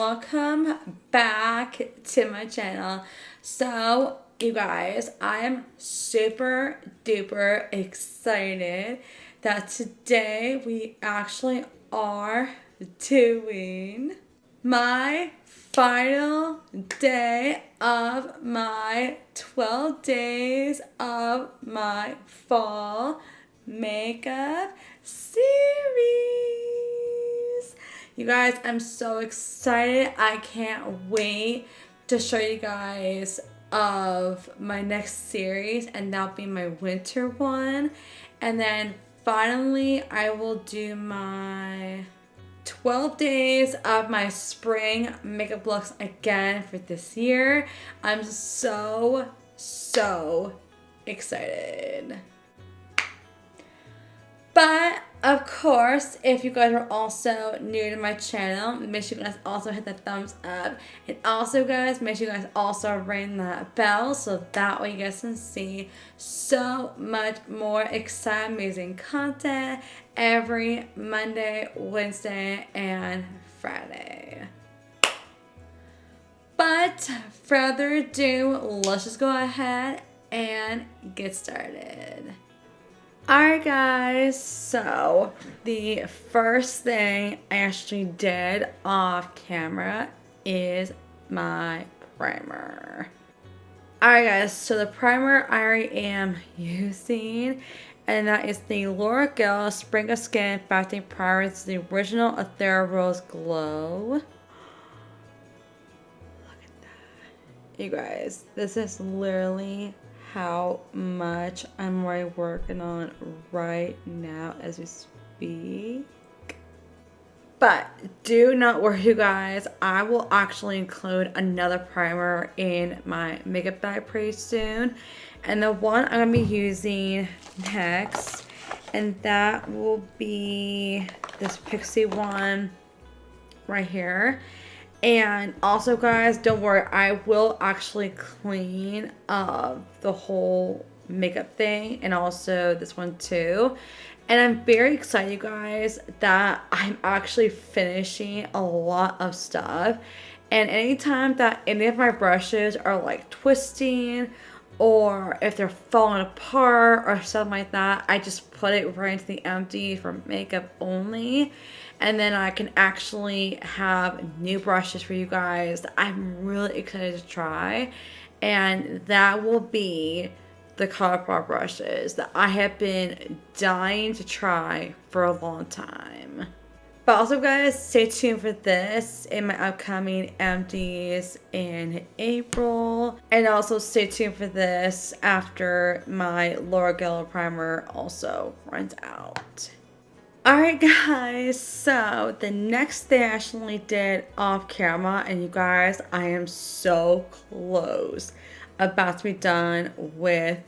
welcome back to my channel. So you guys, I am super duper excited that today we actually are doing my final day of my 12 days of my fall makeup series. You guys, I'm so excited. I can't wait to show you guys of my next series, and that'll be my winter one. And then finally, I will do my 12 days of my spring makeup looks again for this year. I'm so excited. But of course, if you guys are also new to my channel, make sure you guys also hit the thumbs up. And also guys, make sure you guys also ring that bell so that way you guys can see so much more exciting, amazing content every Monday, Wednesday, and Friday. But further ado, let's just go ahead and get started. Alright guys, so the first thing I actually did off camera is my primer. Alright guys, so the primer I already am using, and that is the L'Oreal Spring Skin Fasting Primer. It's the original Ethereal Rose Glow. Look at that. You guys, this is literally how much I'm already working on right now as we speak. But do not worry you guys, I will actually include another primer in my makeup bag pretty soon. And the one I'm going to be using next, and that will be this Pixie one right here. And also guys, don't worry, I will actually clean the whole makeup thing, and also this one too. And I'm very excited you guys that I'm actually finishing a lot of stuff. And anytime that any of my brushes are like twisting, or if they're falling apart or something like that, I just put it right into the empty for makeup only. And then I can actually have new brushes for you guys that I'm really excited to try. And that will be the ColourPop brushes that I have been dying to try for a long time. But also guys, stay tuned for this in my upcoming empties in April. And also stay tuned for this after my L'Oreal primer also runs out. Alright guys, so the next thing I actually did off camera, and you guys, I am so close about to be done with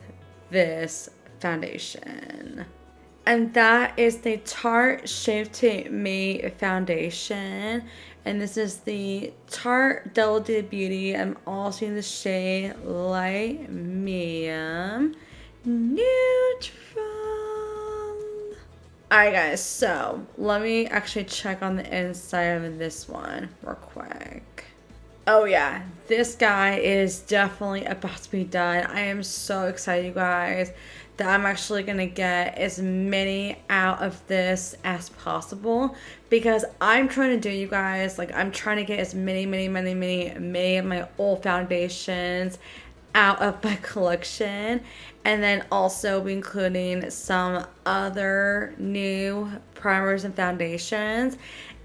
this foundation. And that is the Tarte Shape Tape Me foundation. And this is the Tarte Double D Beauty. I'm also in the shade Light Medium Neutral. Alright guys, so let me actually check on the inside of this one real quick. Oh yeah, this guy is definitely about to be done. I am so excited you guys that I'm actually going to get as many out of this as possible, because I'm trying to do, you guys, like I'm trying to get as many of my old foundations out of my collection, and then also be including some other new primers and foundations.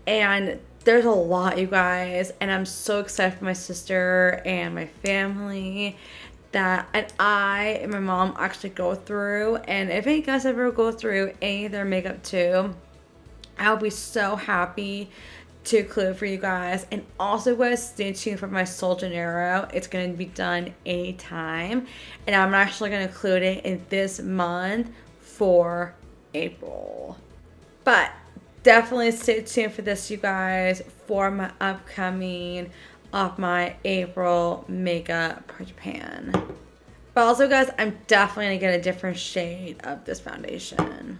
And there's a lot you guys, and I'm so excited for my sister and my family that I and my mom actually go through. And if you guys ever go through any of their makeup too, I'll be so happy to include for you guys. And also guys, stay tuned for my Sol Janeiro. It's going to be done anytime, and I'm actually going to include it in this month for April. But definitely stay tuned for this you guys for my upcoming of my April makeup for Japan. But also guys, I'm definitely gonna get a different shade of this foundation.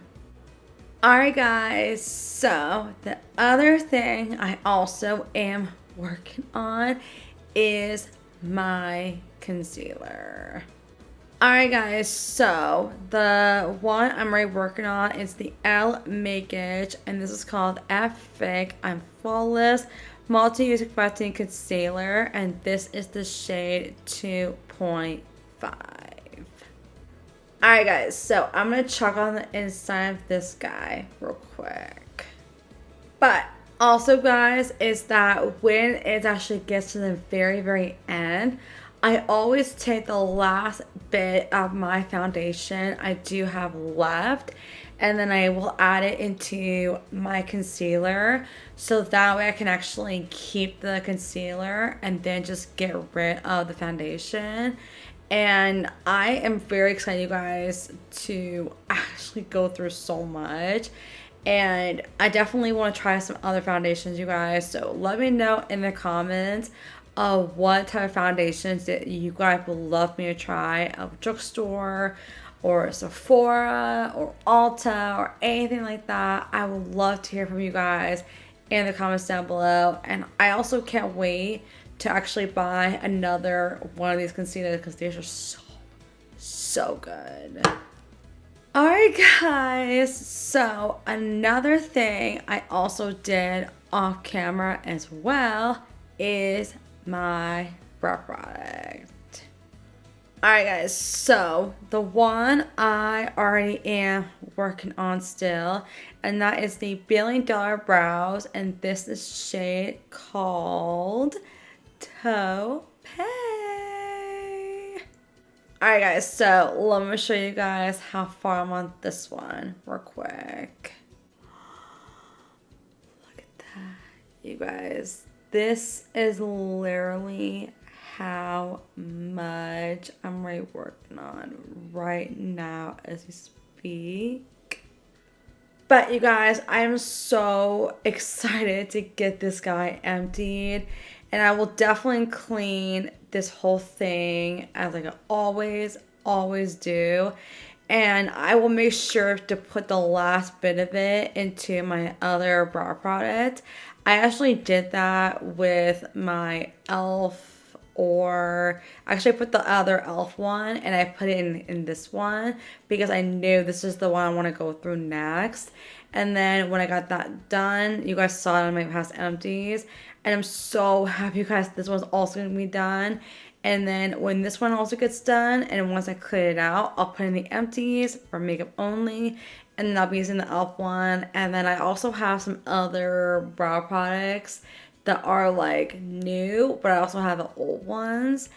Alright guys, so the other thing I also am working on is my concealer. Alright guys, so the one I'm already working on is the L Make-It, and this is called Epic I'm Flawless Multi-Use Correcting Concealer, and this is the shade 2.5. Alright guys, so I'm going to chalk on the inside of this guy real quick. But also guys, is that when it actually gets to the very end, I always take the last bit of my foundation I do have left, and then I will add it into my concealer, so that way I can actually keep the concealer and then just get rid of the foundation. And I am very excited, you guys, to actually go through so much. And I definitely want to try some other foundations, you guys. So let me know in the comments what type of foundations that you guys would love me to try of drugstore or Sephora or Ulta or anything like that. I would love to hear from you guys in the comments down below. And I also can't wait to actually buy another one of these concealers because these are so good. Alright guys, so another thing I also did off camera as well is my brow product. Alright guys, so the one I already am working on still, and that is the $1 Billion Brows, and this is shade called Taupe. Alright guys, so let me show you guys how far I'm on this one real quick. Look at that. You guys, this is literally how much I'm really working on right now as we speak. But you guys, I'm so excited to get this guy emptied. And I will definitely clean this whole thing as like I always do. And I will make sure to put the last bit of it into my other brow product. I actually did that with my e.l.f. or actually I put the other e.l.f. one and I put it in this one because I knew this is the one I want to go through next. And then when I got that done, you guys saw it on my past empties. And I'm so happy, you guys, this one's also going to be done. And then when this one also gets done, and once I clear it out, I'll put in the empties for makeup only. And then I'll be using the e.l.f. one. And then I also have some other brow products that are like new, but I also have the old ones.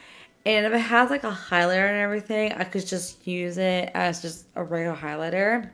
And if it has like a highlighter and everything, I could just use it as just a regular highlighter.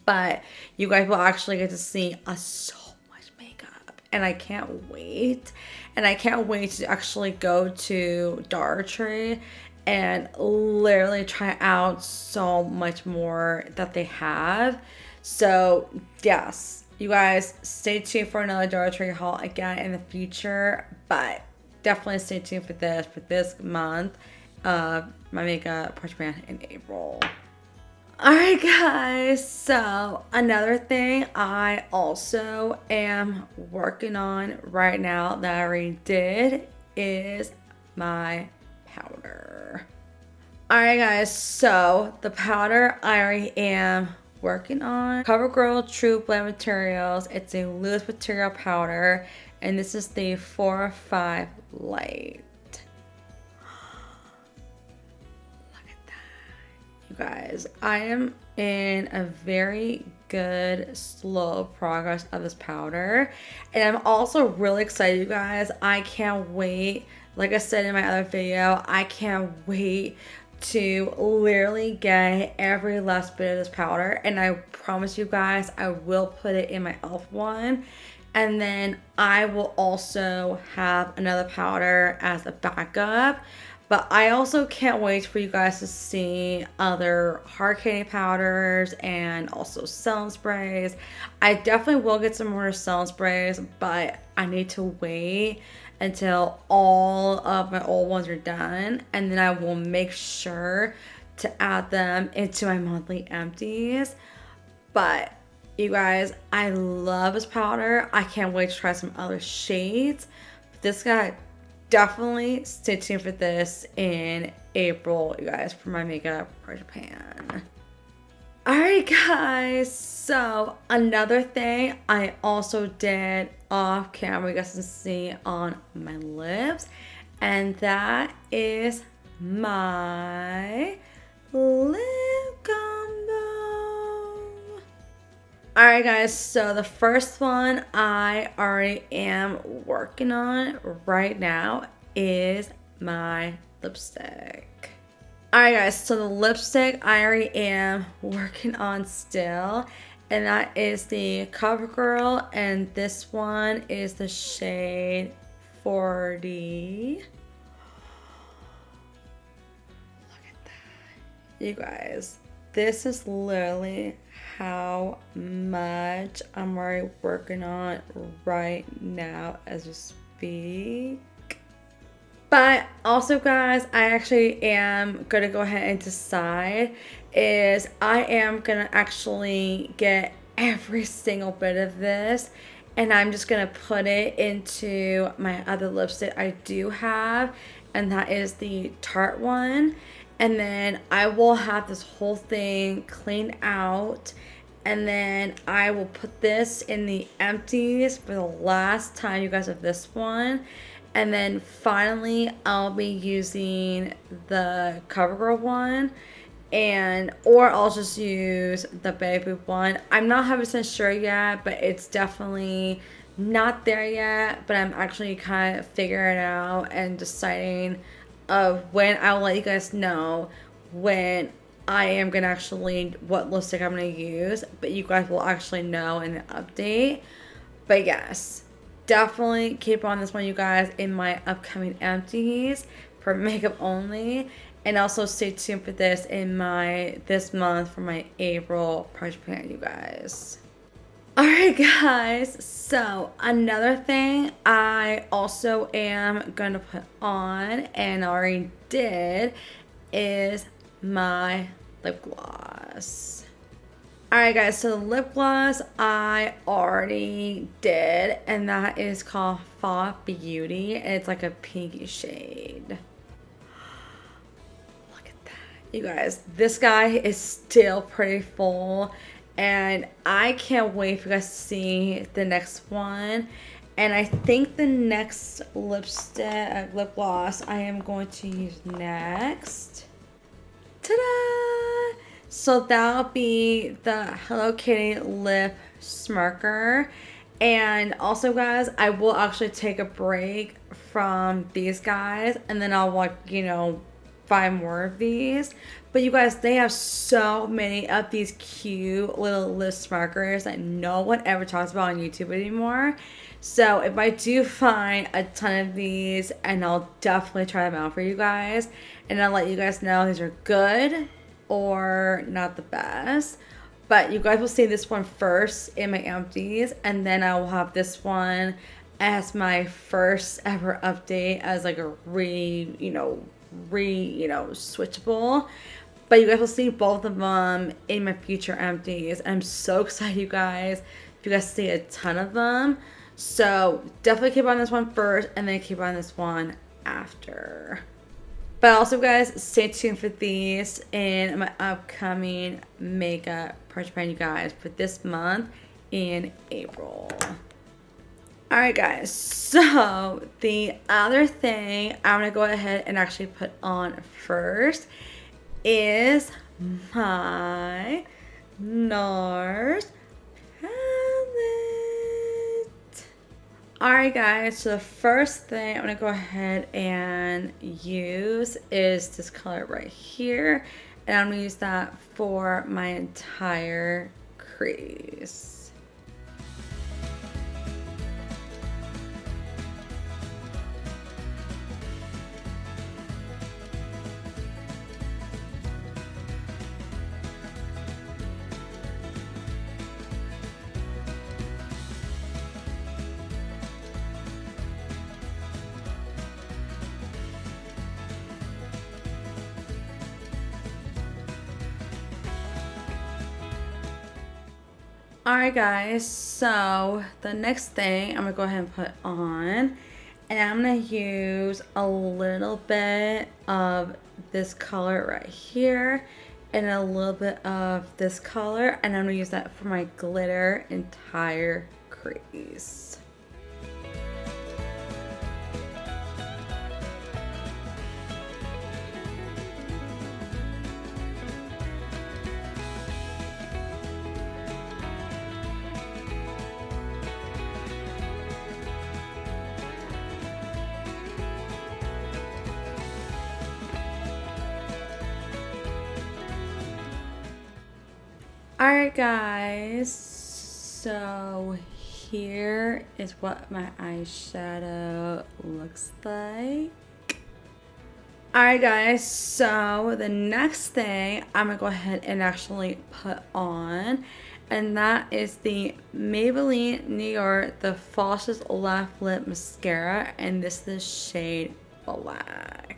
But you guys will actually get to see so much makeup. And I can't wait. And I can't wait to actually go to Dollar Tree and literally try out so much more that they have. So yes, you guys stay tuned for another Dollar Tree haul again in the future. But definitely stay tuned for this month of my makeup project plan in April. Alright guys, so another thing I also am working on right now that I already did is my powder. Alright guys, so the powder I already am working on. CoverGirl True Blend Materials. It's a loose material powder, and this is the 4-5 Light. Guys, I am in a very good slow progress of this powder, and I'm also really excited, you guys. I can't wait, like I said in my other video, I can't wait to literally get every last bit of this powder. And I promise you guys, I will put it in my e.l.f. one, and then I will also have another powder as a backup. But I also can't wait for you guys to see other hard candy powders and also setting sprays. I definitely will get some more setting sprays, but I need to wait until all of my old ones are done. And then I will make sure to add them into my monthly empties. But you guys, I love this powder. I can't wait to try some other shades. This guy, definitely stay tuned for this in April, you guys, for my makeup for Japan. Alright guys, so another thing I also did off camera, you guys can see on my lips, and that is my lip combo. Alright guys, so the first one I already am working on right now is my lipstick. Alright guys, so the lipstick I already am working on still, and that is the CoverGirl, and this one is the shade 40. Look at that. You guys, this is literally how much I'm already working on right now as we speak. But also guys, I actually am going to go ahead and decide is I am going to actually get every single bit of this and I'm just going to put it into my other lipstick I do have, and that is the Tarte one. And then I will have this whole thing cleaned out, and then I will put this in the empties for the last time, you guys, of this one. And then finally, I'll be using the CoverGirl one, or I'll just use the Baby one. I'm not 100% sure yet, but it's definitely not there yet. But I'm actually kind of figuring it out and deciding of when I'll let you guys know when I am gonna actually what lipstick I'm gonna use. But you guys will actually know in the update. But yes, definitely keep on this one, you guys, in my upcoming empties for makeup only, and also stay tuned for this in this month for my April project plan, you guys. Alright guys, so another thing I also am going to put on, and already did, is my lip gloss. Alright guys, so the lip gloss I already did, and that is called Fall Beauty, and it's like a pinky shade. Look at that. You guys, this guy is still pretty full, and I can't wait for you guys to see the next one. And I think the next lip gloss I am going to use next. Ta-da! So that'll be the Hello Kitty lip smirker. And also guys, I will actually take a break from these guys, and then I'll find more of these. But you guys, they have so many of these cute little lip smirkers that no one ever talks about on YouTube anymore. So if I do find a ton of these, and I'll definitely try them out for you guys, and I'll let you guys know these are good or not the best. But you guys will see this one first in my empties, and then I will have this one as my first ever update as like a switchable. But you guys will see both of them in my future empties. I'm so excited, you guys. You guys see a ton of them. So definitely keep on this one first, and then keep on this one after. But also guys, stay tuned for these in my upcoming makeup project plan, you guys, for this month in April. Alright guys, so the other thing I'm going to go ahead and actually put on first is my NARS palette. Alright guys, so the first thing I'm going to go ahead and use is this color right here. And I'm going to use that for my entire crease. Alright guys, so the next thing I'm going to go ahead and put on And I'm gonna use a little bit of this color right here and a little bit of this color, and I'm gonna use that for my glitter entire crease. Alright guys, so here is what my eyeshadow looks like. Alright guys, so the next thing I'm going to go ahead and actually put on, and that is the Maybelline New York The Falsies Laugh Lip Mascara, and this is the shade Black.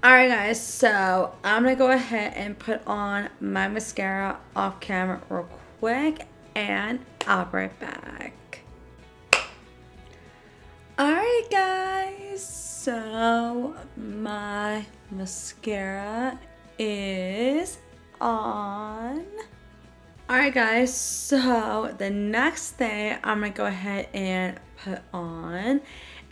Alright guys, so I'm going to go ahead and put on my mascara off camera real quick, and I'll be right back. Alright guys, so my mascara is on. Alright guys, so the next thing I'm going to go ahead and put on,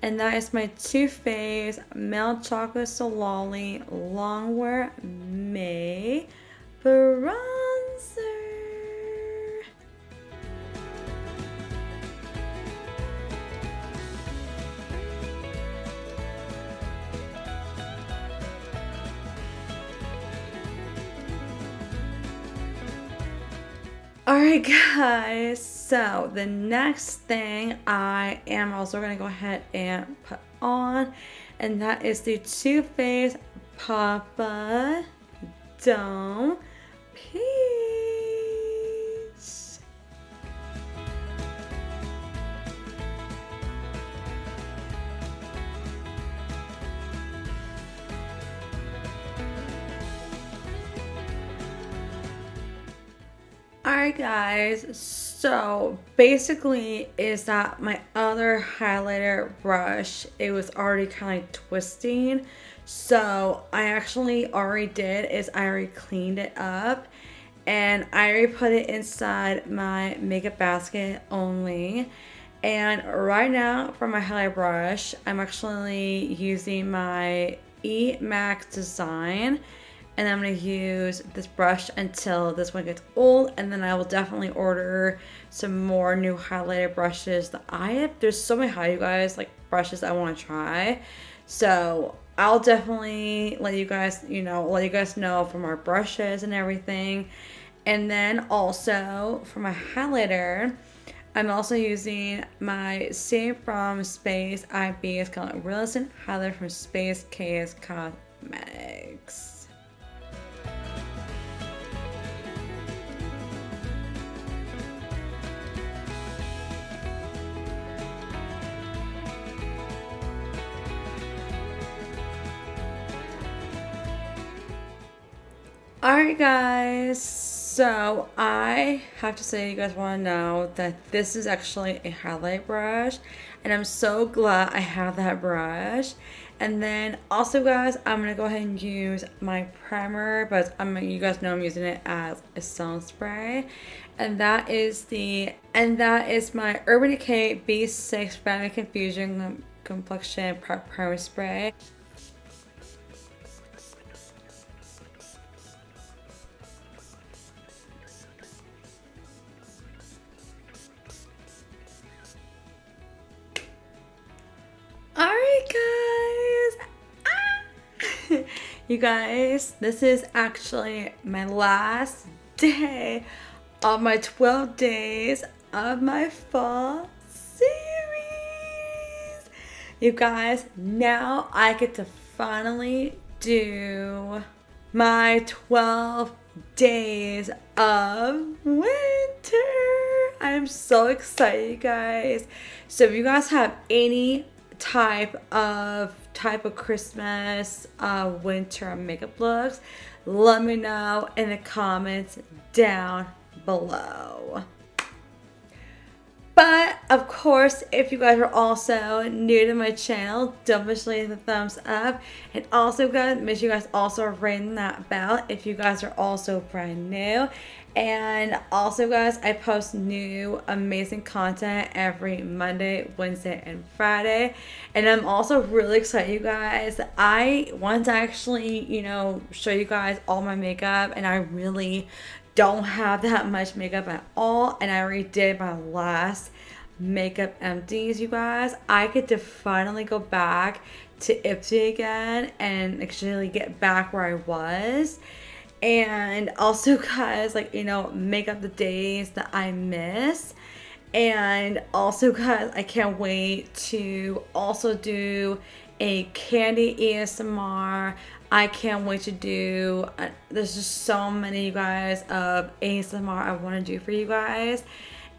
and that is my Too Faced Milk Chocolate Solali Longwear May Bronzer. Alright guys, so the next thing I am also going to go ahead and put on, and that is the Too Faced Papa Don't Peach. Alright guys, so basically is that my other highlighter brush, it was already kind of twisting, so I actually already did is I already cleaned it up, and I already put it inside my makeup basket only. And right now for my highlight brush, I'm actually using my E Max Design, and I'm going to use this brush until this one gets old, and then I will definitely order some more new highlighter brushes that I have. There's so many you guys, like brushes I want to try, so I'll definitely let you guys know from our brushes and everything. And then also for my highlighter, I'm also using my Save from Space IB. It's called Realistic Highlighter from Space KS Cosmetics. Alright guys, so I have to say, you guys want to know that this is actually a highlight brush, and I'm so glad I have that brush. And then also guys, I'm going to go ahead and use my primer, but you guys know I'm using it as a sun spray, and that is my Urban Decay B6 Family Confusion Complexion Primer Spray. Alright guys, you guys, this is actually my last day of my 12 days of my fall series. You guys, now I get to finally do my 12 days of winter. I'm so excited, you guys. So if you guys have any type of Christmas, winter makeup looks, let me know in the comments down below. But of course, if you guys are also new to my channel, don't forget to leave the thumbs up. And also guys, make sure you guys also ring that bell if you guys are also brand new. And also guys, I post new amazing content every Monday, Wednesday, and Friday. And I'm also really excited, you guys. I want to actually, show you guys all my makeup, and I really don't have that much makeup at all, and I already did my last makeup empties, you guys. I could finally go back to Ipsy again and actually get back where I was, and also guys, make up the days that I miss. And also guys, I can't wait to also do a candy ASMR. I can't wait to do, there's just so many, you guys, of ASMR I want to do for you guys.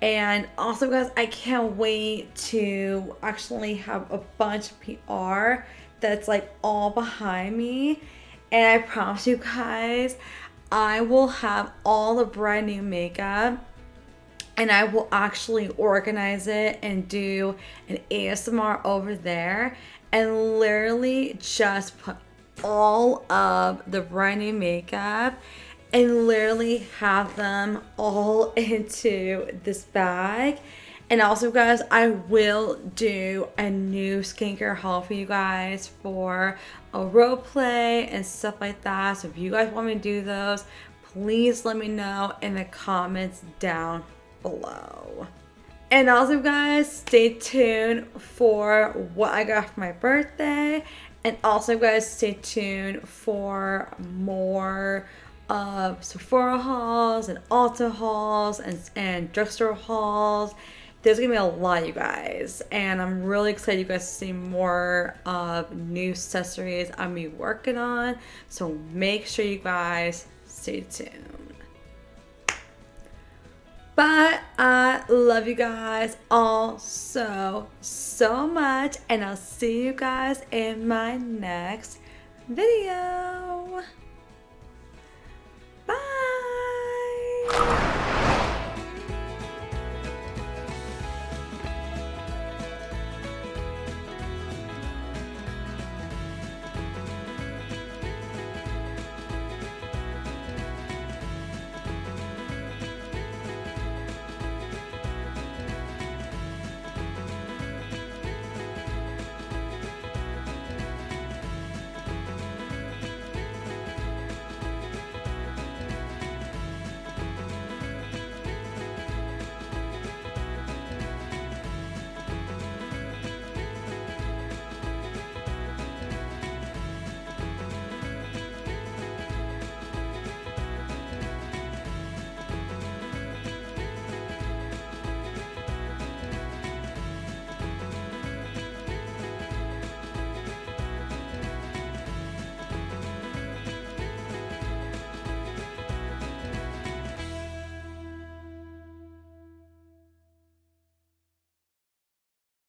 And also guys, I can't wait to actually have a bunch of PR that's like all behind me. And I promise you guys, I will have all the brand new makeup, and I will actually organize it and do an ASMR over there, and literally just put all of the brand new makeup and literally have them all into this bag. And also guys, I will do a new skincare haul for you guys for a role play and stuff like that. So if you guys want me to do those, please let me know in the comments down below. And also guys, stay tuned for what I got for my birthday. And also guys, stay tuned for more of Sephora hauls and Ulta hauls and drugstore hauls. There's gonna be a lot, you guys, and I'm really excited you guys to see more of new accessories I'm be working on. So make sure you guys stay tuned. But I love you guys all so much, and I'll see you guys in my next video.